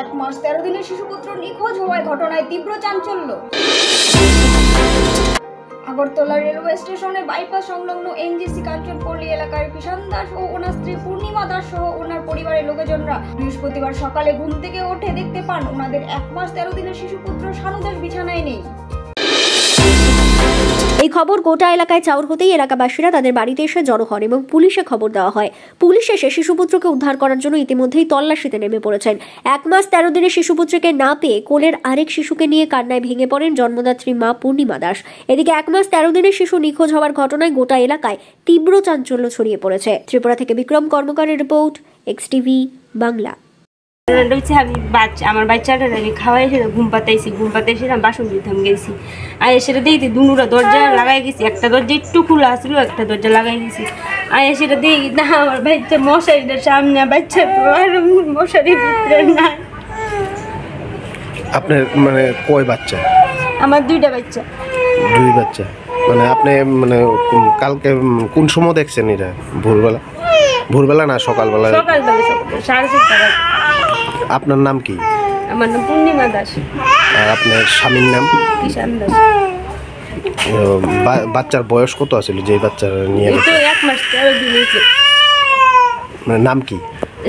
1 মাস 13 দিনের শিশুপুত্র নিখোঁজ হওয়ার ঘটনায় তীব্র চাঞ্চল্য। আগরতলা রেলওয়ে স্টেশনে বাইপাস সংলগ্ন এনজিসি কাঞ্চনপল্লী এলাকার কিষান দাস ও ওনার স্ত্রী পূর্ণিমা দাস সহ ওনার পরিবারের লোকজনরা বৃহস্পতিবার সকালে ঘুম থেকে উঠে দেখতে পান ওনাদের 1 মাস 13 দিনের শিশুপুত্র শানু দাস বিছানায় নেই। এই খবর গোটা এলাকায় চাউর হতেই এলাকাবাসীরা তাদের বাড়িতে এসে জড়ো হন এবং পুলিশে খবর দেওয়া হয়। পুলিশ এসে শিশুপুত্রকে উদ্ধার করার জন্য ইতিমধ্যেই তল্লাশিতে নেমে পড়েছেন। 1 মাস 13 দিনের শিশুপুত্রকে না পেয়ে কোলের আরেক শিশুকে নিয়ে কান্নায় ভেঙে পড়েন জন্মদাত্রী মা পূর্ণিমা দাস। এদিকে 1 মাস 13 দিনের শিশু নিখোঁজ হওয়ার ঘটনায় গোটা এলাকায় তীব্র চাঞ্চল্য ছড়িয়ে পড়েছে। ত্রিপুরা থেকে বিক্রম কর্মকারের রিপোর্ট, এক্সটিভি বাংলা। আমার বাচ্চাটা আমি খাওয়াই সেটা ঘুম পাতে সেটা বাসন দিতে গেছি। আর সেটা দেখি দুটা দরজা লাগাই গেছি, একটা দরজা একটু খোলা আসলো, একটা দরজা লাগাই গেছি। আর সেটা দেখি না আমার বাচ্চা মশারিটার সামনে, বাচ্চা মশারির ভিতরে না। আপনার মানে কয় বাচ্চা? আমার 2টা বাচ্চা। 2 বাচ্চা মানে আপনি মানে কালকে কোন সময় দেখছেন এটা? ভোরবেলা? ভোরবেলা না সকালবেলা? সকালবেলা 7:30। আপনার নাম কি? আমার নাম পূর্ণিমা দাস। আর আপনার স্বামীর নাম? কিষান দাস। বাচ্চার বয়স কত আছিল যে বাচ্চা নিয়ে গেছে? 1 মাস 13 দিন হয়েছে। মানে নাম কি?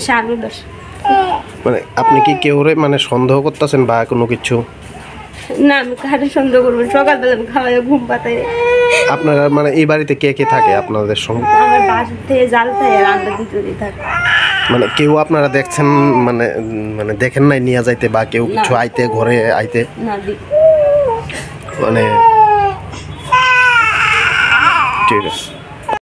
শানু দাস। মানে আপনি কি কেউরে মানে সন্দেহ করতেছেন বা কোনো কিছু? না, আমি কারে সন্দেহ করবো? সকালবেলা আমি খাওয়াই ঘুম পাতাই। আপনারা মানে এই বাড়িতে কে কে থাকে আপনাদের সঙ্গে? আমার বাসা থেকে জাল থাকে আর আমরা দুজনেই থাকি। মানে কেউ আপনারা দেখছেন মানে মানে দেখেন নাই নিয়ে যাইতে বা কেউ কিছু আইতে ঘরে আইতে? না, মানে ঠিক আছে।